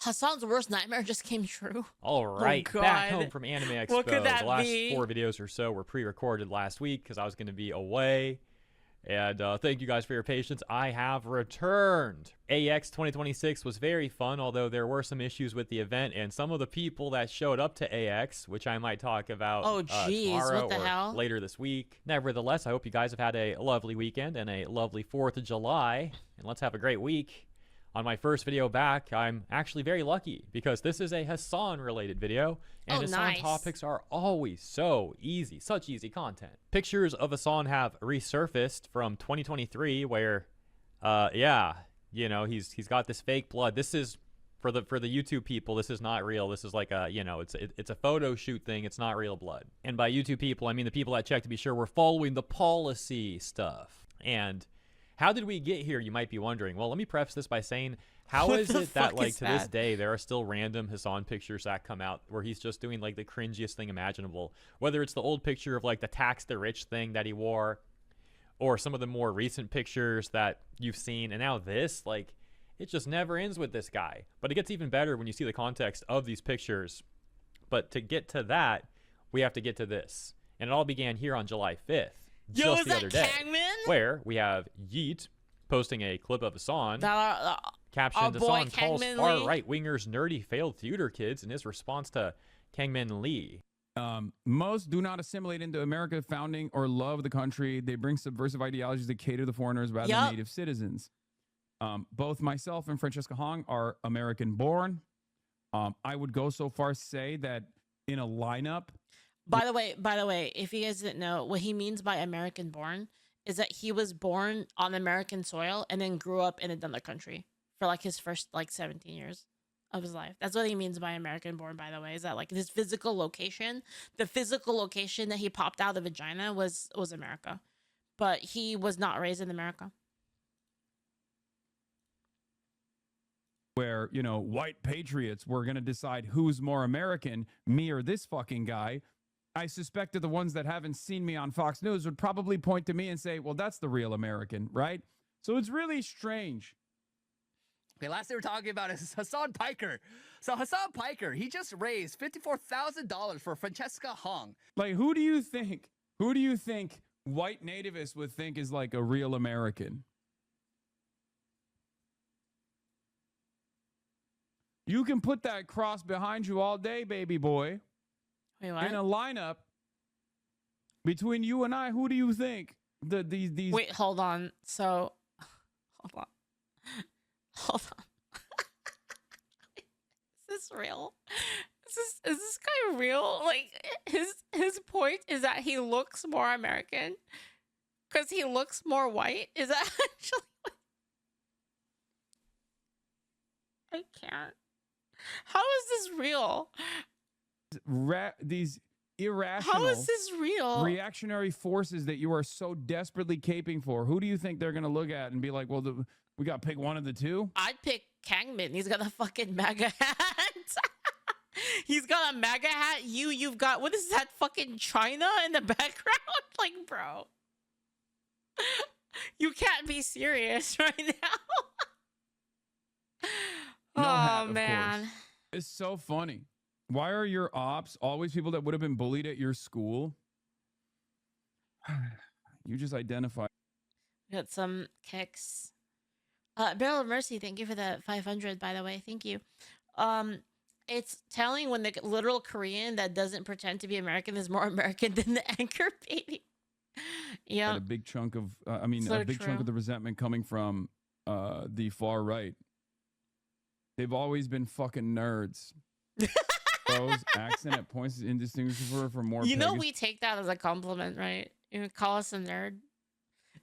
Hasan's worst nightmare just came true. All right, Oh, back God. home from Anime Expo. What could that the last be? 4 videos or so were pre-recorded last week because I was going to be away. And thank you guys for your patience. I have returned. AX 2026 was very fun, although there were some issues with the event and some of the people that showed up to AX, which I might talk about tomorrow what the or hell? later this week. Nevertheless, I hope you guys have had a lovely weekend and a lovely 4th of July. And let's have a great week. On my first video back, I'm actually very lucky because this is a Hasan related video, and Hasan nice. topics are always so easy, such easy content. Pictures of Hasan have resurfaced from 2023 where, yeah, you know, he's got this fake blood. This is for the YouTube people, this is not real. This is like a, you know, it's a photo shoot thing. It's not real blood. And by YouTube people, I mean the people that check to be sure we're following the policy stuff. And how did we get here, you might be wondering. Well, let me preface this by saying, how is it that, like, to this day, there are still random Hasan pictures that come out where he's just doing, like, the cringiest thing imaginable? Whether it's the old picture of, like, the tax the rich thing that he wore, or some of the more recent pictures that you've seen, and now this, like, it just never ends with this guy. But it gets even better when you see the context of these pictures. But to get to that, we have to get to this. And it all began here on July 5th. Yo, just is the that other day, Kangman? where we have Yeet posting a clip of Hasan, captioned, boy Hasan calls Kangman far Lee. right-wingers nerdy failed theater kids in his response to Kangman Lee. Most do not assimilate into America's founding or love the country. They bring subversive ideologies that cater to foreigners rather than native citizens. Both myself and Francesca Hong are American-born. I would go so far as to say that in a lineup, By the way, if you guys didn't know, what he means by American born is that he was born on American soil and then grew up in another country for like his first like 17 years of his life. That's what he means by American born, by the way, is that like his physical location, the physical location that he popped out of the vagina was America. But he was not raised in America. where, you know, white patriots were going to decide who's more American, me or this fucking guy, I suspect that the ones that haven't seen me on Fox News would probably point to me and say, well, that's the real American, right? So it's really strange. Okay, last thing we're talking about is Hasan Piker. So Hasan Piker, he just raised $54,000 for Francesca Hong. Like, who do you think white nativists would think is like a real American? You can put that cross behind you all day, baby boy. Wait, what? In a lineup between you and I, who do you think these Wait, hold on. So, hold on. Is this real? Is this guy real? Like his point is that he looks more American because he looks more white. Is that actually? I can't. How is this real? these irrational, How is this real? reactionary forces that you are so desperately caping for? Who do you think they're going to look at and be like, well, we got to pick one of the two? I'd pick Kangman. He's got a fucking MAGA hat. He's got a MAGA hat. You've got, what is that, fucking China in the background? Like, bro. You can't be serious right now. No hat, Oh, of man. course. It's so funny. Why are your ops always people that would have been bullied at your school? You just identify. Got some kicks. Barrel of Mercy, thank you for the 500, by the way. Thank you. It's telling when the literal Korean that doesn't pretend to be American is more American than the anchor baby. Yeah. A big chunk of, So a big chunk true. of the resentment coming from the far right. They've always been fucking nerds. Those accent at points is indistinguishable from more. You know, we take that as a compliment, right? You call us a nerd.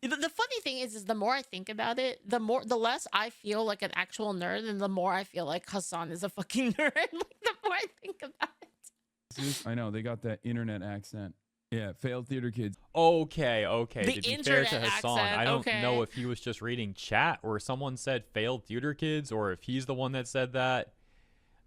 The funny thing is the more I think about it, the less I feel like an actual nerd, and the more I feel like Hasan is a fucking nerd. Like, the more I think about it. I know they got that internet accent. Yeah, failed theater kids. Okay. The To be fair to internet Hasan, accent, I don't okay. know if he was just reading chat or someone said failed theater kids or if he's the one that said that.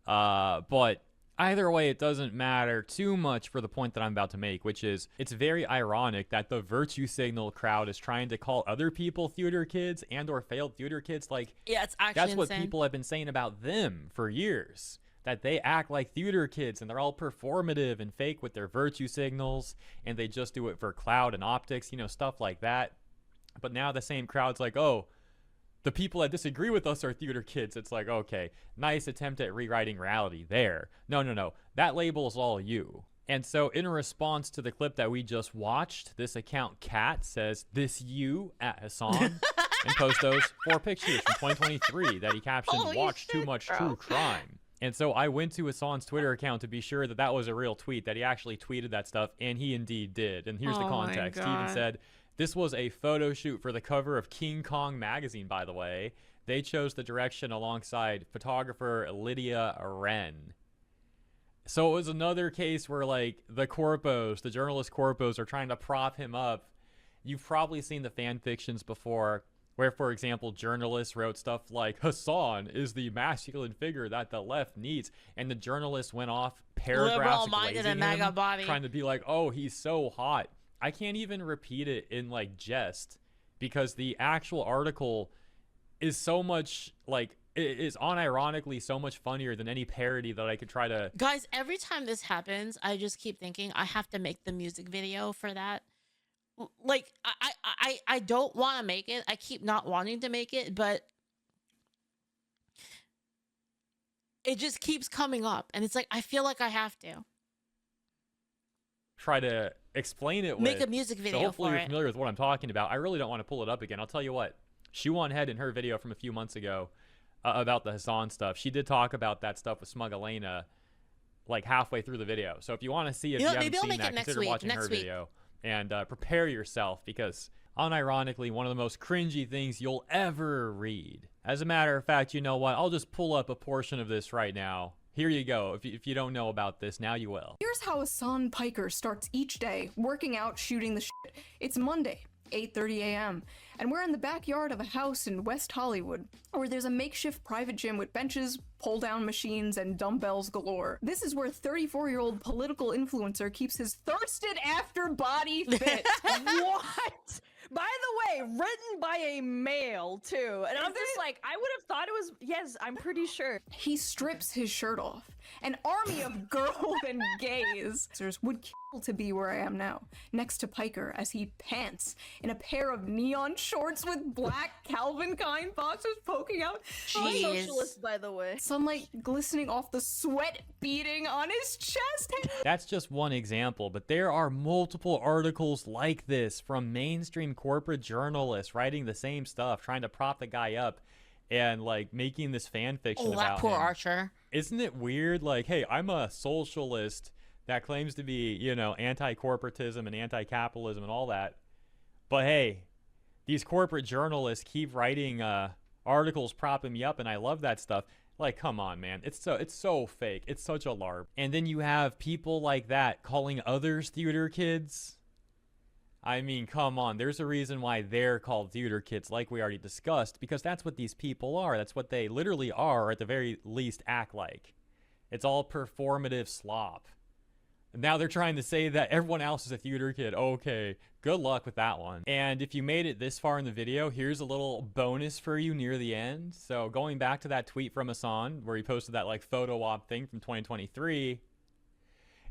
But Either way, it doesn't matter too much for the point that I'm about to make, which is it's very ironic that the virtue signal crowd is trying to call other people theater kids and or failed theater kids. Like, Yeah, it's actually that's what insane. people have been saying about them for years, that they act like theater kids and they're all performative and fake with their virtue signals, and they just do it for clout and optics, you know, stuff like that. But now the same crowd's like, oh, the people that disagree with us are theater kids. It's like, okay, nice attempt at rewriting reality there. No. That label is all you. And so in response to the clip that we just watched, this account Cat says, "This you at Hasan," and post those 4 pictures from 2023 that he captioned, Holy "Watch too shit, much bro." true crime." And so I went to Hasan's Twitter account to be sure that that was a real tweet, that he actually tweeted that stuff, and he indeed did. And here's the Oh my context. He even God. said, "This was a photo shoot for the cover of King Kong magazine, by the way. They chose the direction alongside photographer Lydia Wren." So it was another case where, like, the corpos, the journalist corpos, are trying to prop him up. You've probably seen the fan fictions before, where, for example, journalists wrote stuff like, "Hasan is the masculine figure that the left needs," and the journalist went off paragraphs Liberal-minded glazing and mega him, body. trying to be like, "Oh, he's so hot." I can't even repeat it in, like, jest, because the actual article is so much, like, it is unironically so much funnier than any parody that I could try to. Guys, every time this happens, I just keep thinking I have to make the music video for that. Like, I don't want to make it. I keep not wanting to make it, but it just keeps coming up, and it's like I feel like I have to Try to explain it make with. a music So video hopefully for you're it. familiar with what I'm talking about. I really don't want to pull it up again. I'll tell you what. Shoe on Head in her video from a few months ago about the Hasan stuff, she did talk about that stuff with Smug Elena like halfway through the video. So if you want to see it, You if know, you maybe haven't I'll seen make that, it next consider week, watching her next week. video and prepare yourself, because unironically, one of the most cringy things you'll ever read. As a matter of fact, you know what? I'll just pull up a portion of this right now. Here you go. If you don't know about this, now you will. Here's how Hasan Piker starts each day, working out, shooting the shit. It's Monday, 8:30 a.m., and we're in the backyard of a house in West Hollywood, where there's a makeshift private gym with benches, pull-down machines, and dumbbells galore. This is where 34-year-old political influencer keeps his thirsted after body fit. What? By the way, written by a male too, and I'm just like, I would have thought it was. Yes, I'm pretty sure. He strips his shirt off. An army of girls and gays would kill to be where I am now, next to Piker as he pants in a pair of neon shorts with black Calvin Klein boxers poking out. I'm a Jeez. socialist, by the way. Sunlight glistening off the sweat beading on his chest. That's just one example, but there are multiple articles like this from mainstream corporate journalists writing the same stuff, trying to prop the guy up and, like, making this fan fiction Oh, about that poor him. Archer. Isn't it weird? Like, hey, I'm a socialist that claims to be, you know, anti-corporatism and anti-capitalism and all that. But hey, these corporate journalists keep writing articles propping me up, and I love that stuff. Like, come on, man. It's so fake. It's such a LARP. And then you have people like that calling others theater kids. I mean, come on. There's a reason why they're called theater kids, like we already discussed, because that's what these people are. That's what they literally are, or at the very least act like. It's all performative slop. And now they're trying to say that everyone else is a theater kid. Okay, good luck with that one. And if you made it this far in the video, here's a little bonus for you near the end. So going back to that tweet from Hasan, where he posted that, like, photo op thing from 2023,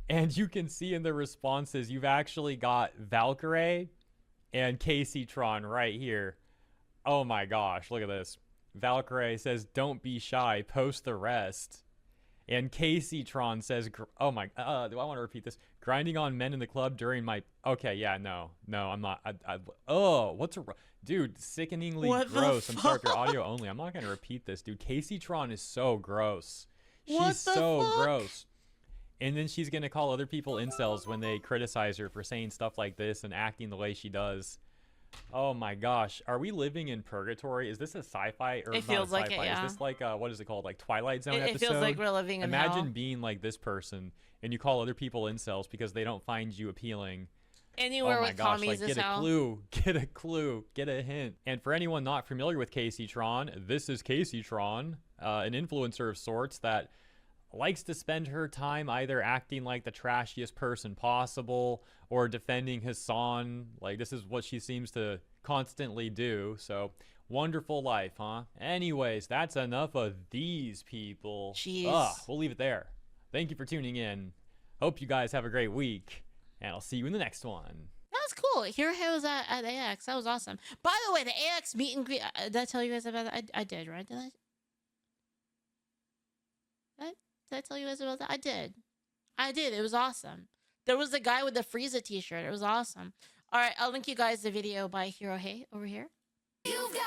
and you can see in the responses, you've actually got Valkyrie and Casey Tron right here. Oh my gosh, look at this. Valkyrie says, "Don't be shy, post the rest." And Casey Tron says, oh my, do I want to repeat this? "Grinding on men in the club during my," okay, yeah, no, I'm not. What's dude, sickeningly What the gross. I'm sorry if you're fuck? audio only. I'm not going to repeat this, dude. Casey Tron is so gross. What She's the so fuck? gross. And then she's going to call other people incels when they criticize her for saying stuff like this and acting the way she does. Oh my gosh. Are we living in purgatory? Is this a sci-fi? Or It not feels a like it, sci-fi? yeah. Is this like, what is it called? Like Twilight Zone It episode? feels like we're living in Imagine hell. being like this person and you call other people incels because they don't find you appealing. Anywhere Oh my with gosh, commies like is get a hell. clue, get a hint. And for anyone not familiar with Casey Tron, this is Casey Tron, an influencer of sorts that likes to spend her time either acting like the trashiest person possible or defending Hasan. Like, this is what she seems to constantly do. So, wonderful life, huh? Anyways, that's enough of these people. Jeez. We'll leave it there. Thank you for tuning in. Hope you guys have a great week, and I'll see you in the next one. That was cool. Hero was at AX. That was awesome. By the way, the AX meet and greet. Did I tell you guys about that? I did, right? Did I tell you guys about that? I did. It was awesome. There was a guy with the Frieza t-shirt. It was awesome. All right, I'll link you guys the video by Hero Hey over here. You've got